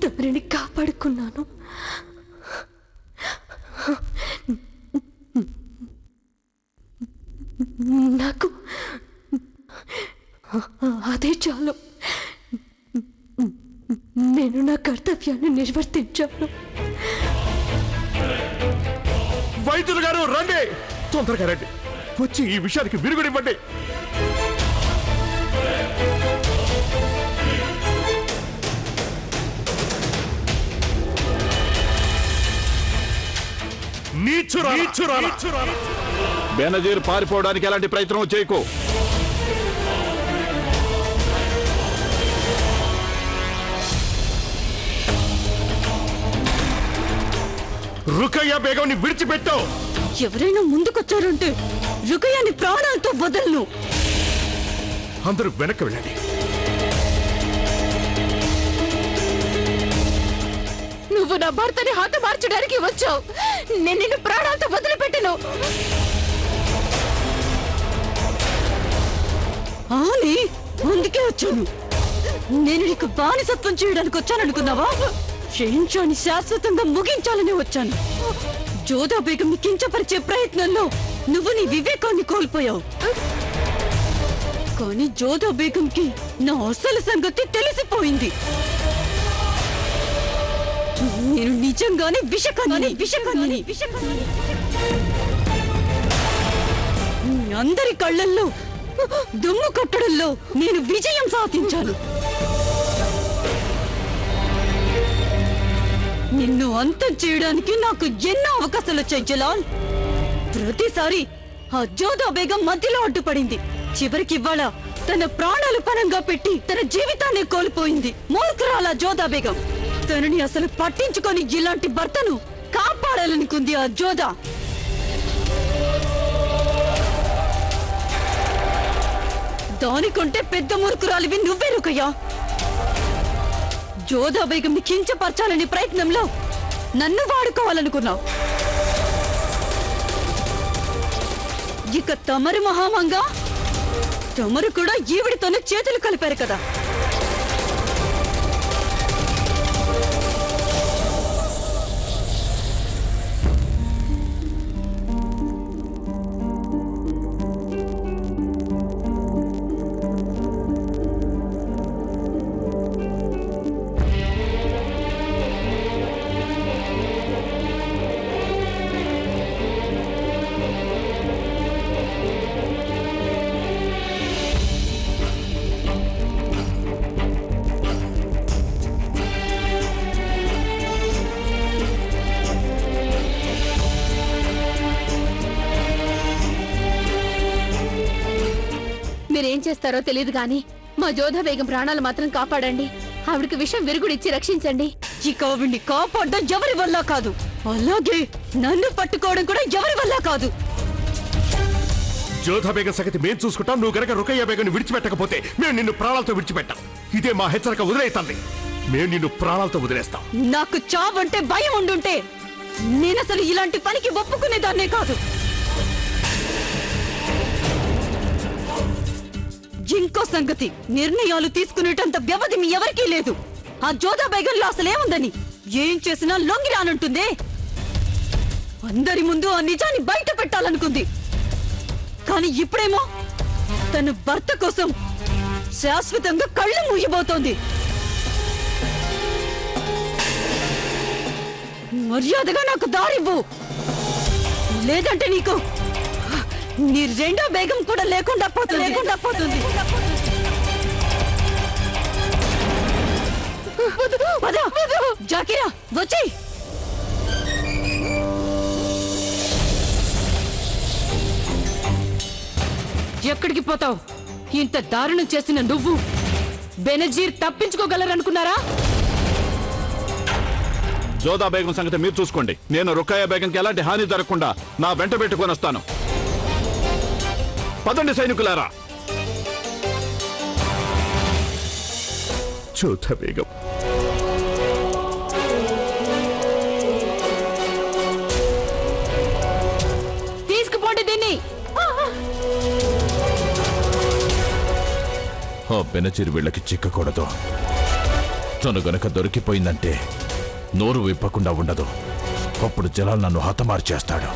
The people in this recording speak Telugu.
తమరిని కాపాడుకున్నాను. నాకు అదే చాలు. నేను నా కర్తవ్యాన్ని నిర్వర్తించాను. వైద్యులు గారు రండి, తొందరగా రండి, వచ్చి ఈ విషయానికి విరుగుడివ్వండి. బెనజీర్ పారిపోవడానికి ఎలాంటి ప్రయత్నం చేయకు. రుకయ్య బేగంని విడిచిపెట్టావు. ఎవరైనా ముందుకొచ్చారంటే రుకయ్యని ప్రాణాలతో వదలను. అందరూ వెనక్కి వెళ్ళండి. నువ్వు నా భర్తని హతమార్చడానికి వచ్చావు. నేను నిన్ను ప్రాణాలతో వదిలిపెట్టను. అవుని, అందుకే వచ్చాను. నేను నీకు బానిసత్వం చేయడానికి వచ్చాననుకున్నావా? షెహన్షాని శాశ్వతంగా ముగించాలని వచ్చాను. జోదా బేగంని కించపరిచే ప్రయత్నంలో నువ్వు నీ వివేకాన్ని కోల్పోయావు. కానీ జోదా బేగంకి నా అసలు సంగతి తెలిసిపోయింది. నేను నిజంగానే విషకాన్ని అందరి కళ్ళల్లో దుమ్ము కొట్టడంలో నేను విజయం సాధించాను. నిన్ను అంతం చేయడానికి నాకు ఎన్నో అవకాశాలు వచ్చాయి జలాల్. ప్రతిసారి ఆ జోదా బేగం మధ్యలో అడ్డుపడింది. చివరికి ఇవాళ తన ప్రాణాలు పణంగా పెట్టి తన జీవితాన్ని కోల్పోయింది. మూర్ఖురాల జోదా బేగం. తనని అసలు పట్టించుకొని ఇలాంటి భర్తను కాపాడాలనుకుంది ఆ జోదా. దానికంటే పెద్ద మూర్ఖురాలివి నువ్వే రుకయ్యా. జోదా బేగంని కించపరచాలని ప్రయత్నంలో నన్ను వాడుకోవాలనుకున్నావు. ఇక తమరు మహామంగా, తమరు కూడా ఈవిడితోనే చేతులు కలిపారు కదా. మీరేం చేస్తారో తెలియదు గాని మా జోదా బేగం ప్రాణాలు మాత్రం కాపాడండి. ఆవిడకి విషం విరుగుడిచ్చి రక్షించండి. ఇక ఆవిడ్ని కాపాడడం ఎవరి వల్ల కాదు, అలాగే నన్ను పట్టుకోవడం కూడా ఎవరి వల్ల కాదు. జోదా బేగం సంగతి మేం చూసుకుంటాం. నువ్వు గనక రుకయ్య బేగంని విడిచిపెట్టకపోతే మేము నిన్ను ప్రాణాలతో విడిచిపెట్టాం. ఇదే మా హెచ్చరిక. వదిలేస్తాంది. మేము నిన్ను ప్రాణాలతో వదిలేస్తాం. నాకు చావంటే భయం ఉండుంటే నేనసలు ఇలాంటి పనికి ఒప్పుకునేదాన్నే కాదు. ఇంకో సంగతి, నిర్ణయాలు తీసుకునేటంత వ్యవధి మీ ఎవరికీ లేదు. ఆ జోదా బేగంలో అసలేముందని ఏం చేసినా లొంగి రానంటుందే. అందరి ముందు ఆ నిజాన్ని బయట పెట్టాలనుకుంది. కానీ ఇప్పుడేమో తన భర్త కోసం శాశ్వతంగా కళ్ళు మూయబోతోంది. మర్యాదగా నాకు దారివ్వు, లేదంటే నీకు నీ రెండో బేగం కూడా లేకుండా పోతుంది. జాకిరా వచ్చి ఎక్కడికి పోతావు? ఇంత దారుణం చేసిన నువ్వు బెనజీర్ తప్పించుకోగలరనుకున్నారా? జోదా బేగం సంగతి మీరు చూసుకోండి. నేను రుకయ్య బేగంకి ఎలాంటి హాని జరగకుండా నా వెంట పెట్టుకొని వస్తాను. పదండి సైనికులారా. జోదా బేగం తీసుకుపోండి దీన్ని. ఆ బెనజీర్ వీళ్ళకి చిక్కకూడదు. తను గనక దొరికిపోయిందంటే నోరు విప్పకుండా ఉండదు. అప్పుడు జలాల్ నన్ను హతమార్చేస్తాడు.